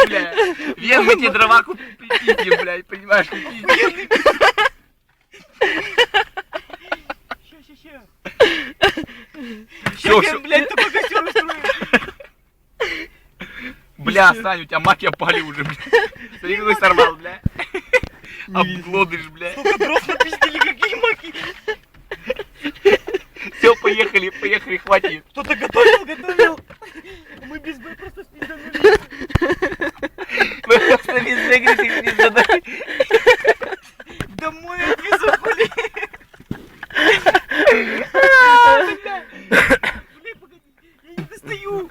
Смотри, бля. Вен, мы тебе дрова купим, блядь, понимаешь? Все, все, блядь, ты пока все устроил. Бля, Сань, у тебя маки опали уже, бля. Смотри, какой сорвал, бля. Обглодыш, бля. Сколько дров напиздили, какие маки. Все, поехали, поехали, хватит. Кто-то готовил. Мы без Б просто спизданули. Мы просто без выигрышей не задали. Домой отвезу, хули. Бля, погоди, я не достаю.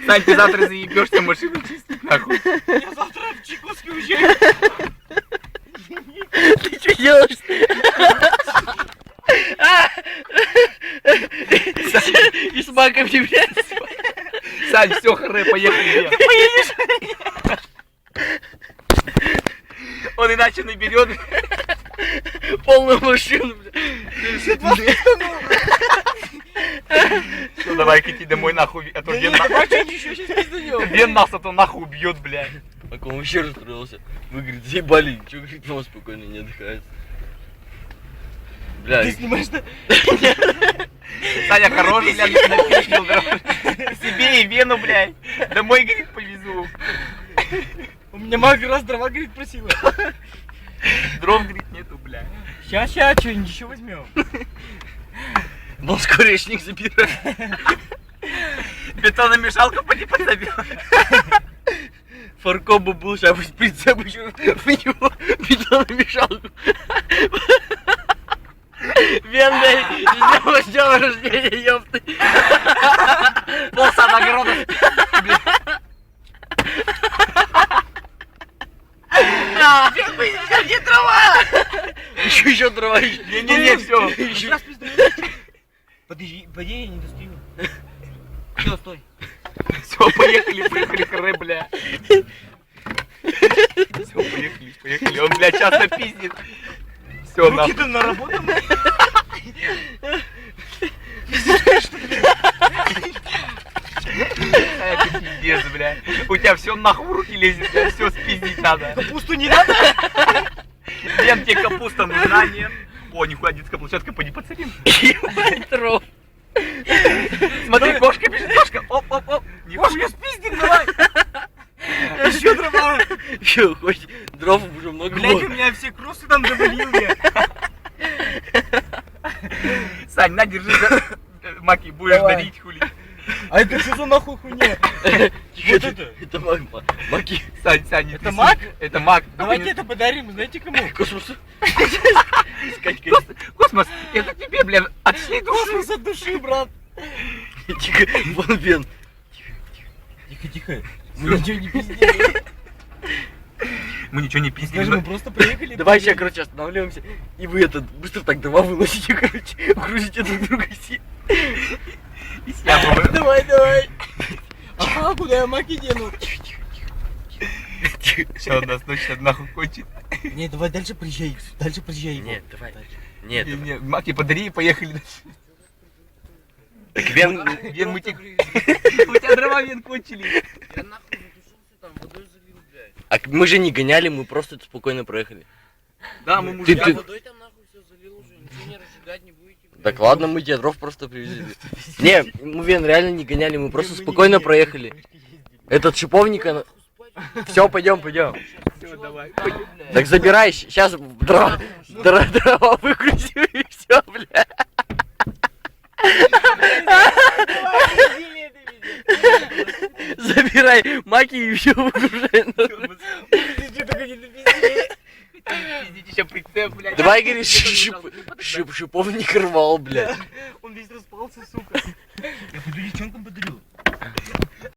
Сань, ты завтра заебешься машину чистить, нахуй. Я завтра в Чайковский уезжаю. Ты что делаешь? И с маками, блядь. Сань, все, харе, поехали. Ты поедешь? Он иначе наберет. Полную машину, блядь. Все, давай-ка иди домой, нахуй. А то Вен еще сейчас пизданем. Вен нас, а то нахуй убьет, блядь. Так он вообще расстроился. Вы, говорит, заебали, чё, говорит, он спокойно не отдыхает. Бля, Ты снимаешь на... Саня хороший, блядь, напиздил себе и Вену, блядь. Домой, говорит, повезу. У меня мага раз дрова, говорит, просила. Дров, говорит, нету, блядь. Сейчас, что-нибудь еще возьмем. вон скворечник забирает. Бетономешалку поди подзабил. Фаркоба был, сейчас бы прицеп еще в него бетономешалку. Вендай, с днем рождения, ёпты. Полсада огорода. Где дрова? Еще дрова. Не-не-не, все. Сейчас пиздаем. Подожди, я не достаю. Все, стой. Все, поехали, харе, бля. Все, поехали. Он, бля, сейчас напиздит. Все, нахуй. Руки-то наработаны. Это пиздец, бля. У тебя все нахуй в руки лезет, бля, все спиздить надо. Капусту не надо? Вен, тебе капуста нужна, нет? О, нихуя, детская площадка, поди поцелим. Дров. Смотри, кошка бежит, кошка. Оп. Кошка спиздим, давай. Еще дрова. Че, хоть дров уже много Блядь, было. у меня все кросы там завалил я. Сань, на, держи за... Маки, будешь Давай. дарить, хули. А это что за нахуй хуйня? Вот это маки. Сань, Это мак? Это мак. Давайте это подарим, знаете кому? Космос. Космос, это тебе, бля, отшли душу. Космос от души, брат. Тихо, вон Вен. Тихо. Мы ничего не пиздили. Мы ничего не пиздили. Скажи, мы просто приехали. Давай сейчас, короче, останавливаемся. И вы это быстро так дрова выносите, короче, грузите друг друга все. И сябываем. Давай. Ага, куда я маки дену? Все, у нас точно нахуй кончит. Не, давай дальше приезжай. Нет, давай. Нет, давай. Не, маки, подари и поехали дальше. Так Вен... Вен, мы тебе... У тебя дрова, Вен, кончили. Я нахуй затушился там, водой залил, блядь. А мы же не гоняли, мы просто спокойно проехали. Да, мы Ты- мужики. ты- Водой там нахуй все залил уже, ничего не разжигать не будете. блядь. Так ладно, мы тебе дров просто привезли. Не, мы Вен реально не гоняли, мы просто спокойно проехали. Этот шиповника... Все, пойдем. Все, давай. Так забирай, сейчас дрова выгрузим и все, бля. Забирай маки и все выгружай. Пиздите еще прицеп, блядь. Давай, говоришь, шиповник рвал, бля. Он весь распался, сука. Я пойду девчонкам подарю.